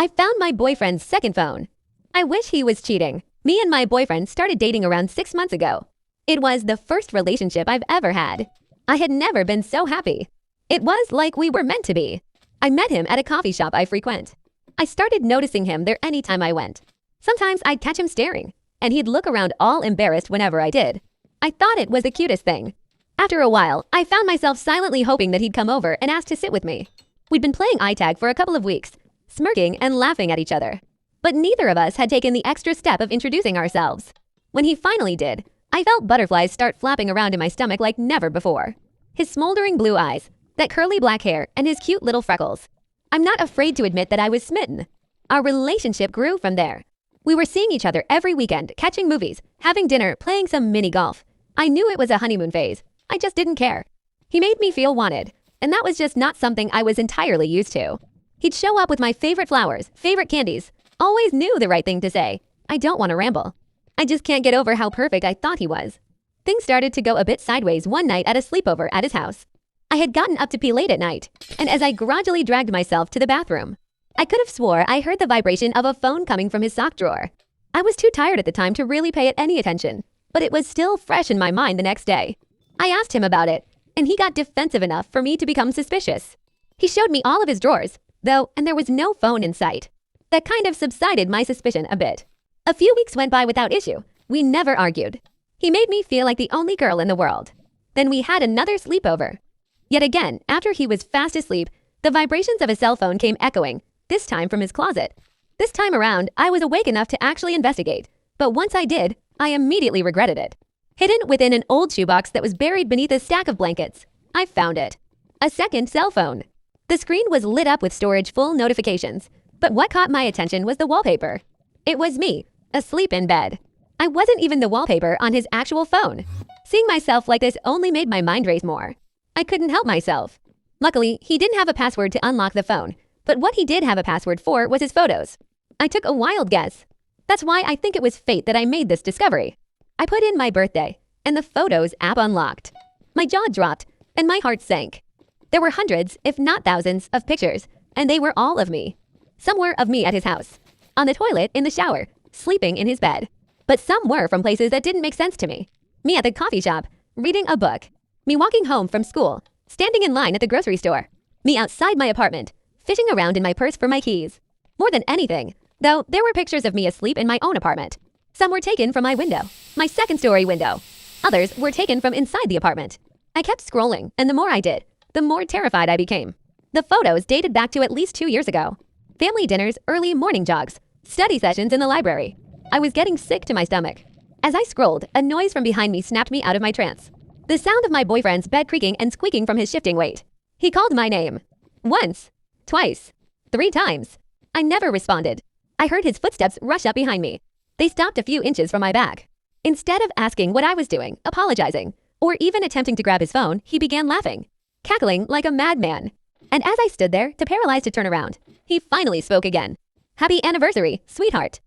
I found my boyfriend's second phone. I wish he was cheating. Me and my boyfriend started dating around 6 months ago. It was the first relationship I've ever had. I had never been so happy. It was like we were meant to be. I met him at a coffee shop I frequent. I started noticing him there anytime I went. Sometimes I'd catch him staring, and he'd look around all embarrassed whenever I did. I thought it was the cutest thing. After a while, I found myself silently hoping that he'd come over and ask to sit with me. We'd been playing eye tag for a couple of weeks, smirking and laughing at each other. But neither of us had taken the extra step of introducing ourselves. When he finally did, I felt butterflies start flapping around in my stomach like never before. His smoldering blue eyes, that curly black hair, and his cute little freckles. I'm not afraid to admit that I was smitten. Our relationship grew from there. We were seeing each other every weekend, catching movies, having dinner, playing some mini golf. I knew it was a honeymoon phase. I just didn't care. He made me feel wanted, and that was just not something I was entirely used to. He'd show up with my favorite flowers, favorite candies, always knew the right thing to say. I don't want to ramble. I just can't get over how perfect I thought he was. Things started to go a bit sideways one night at a sleepover at his house. I had gotten up to pee late at night, and as I grudgingly dragged myself to the bathroom, I could have swore I heard the vibration of a phone coming from his sock drawer. I was too tired at the time to really pay it any attention, but it was still fresh in my mind the next day. I asked him about it, and he got defensive enough for me to become suspicious. He showed me all of his drawers, though, and there was no phone in sight. That kind of subsided my suspicion a bit. A few weeks went by without issue. We never argued. He made me feel like the only girl in the world. Then we had another sleepover. Yet again, after he was fast asleep, the vibrations of his cell phone came echoing, this time from his closet. This time around, I was awake enough to actually investigate, but once I did, I immediately regretted it. Hidden within an old shoebox that was buried beneath a stack of blankets, I found it. A second cell phone. The screen was lit up with storage full notifications, but what caught my attention was the wallpaper. It was me, asleep in bed. I wasn't even the wallpaper on his actual phone. Seeing myself like this only made my mind race more. I couldn't help myself. Luckily, he didn't have a password to unlock the phone, but what he did have a password for was his photos. I took a wild guess. That's why I think it was fate that I made this discovery. I put in my birthday, and the Photos app unlocked. My jaw dropped, and my heart sank. There were hundreds, if not thousands, of pictures, and they were all of me. Some were of me at his house, on the toilet, in the shower, sleeping in his bed. But some were from places that didn't make sense to me. Me at the coffee shop, reading a book. Me walking home from school, standing in line at the grocery store. Me outside my apartment, fishing around in my purse for my keys. More than anything, though, there were pictures of me asleep in my own apartment. Some were taken from my window, my second-story window. Others were taken from inside the apartment. I kept scrolling, and the more I did, the more terrified I became. The photos dated back to at least 2 years ago. Family dinners, early morning jogs, study sessions in the library. I was getting sick to my stomach. As I scrolled, a noise from behind me snapped me out of my trance. The sound of my boyfriend's bed creaking and squeaking from his shifting weight. He called my name. Once, twice, 3 times. I never responded. I heard his footsteps rush up behind me. They stopped a few inches from my back. Instead of asking what I was doing, apologizing, or even attempting to grab his phone, he began laughing, cackling like a madman. And as I stood there, too paralyzed to turn around, he finally spoke again. "Happy anniversary, sweetheart."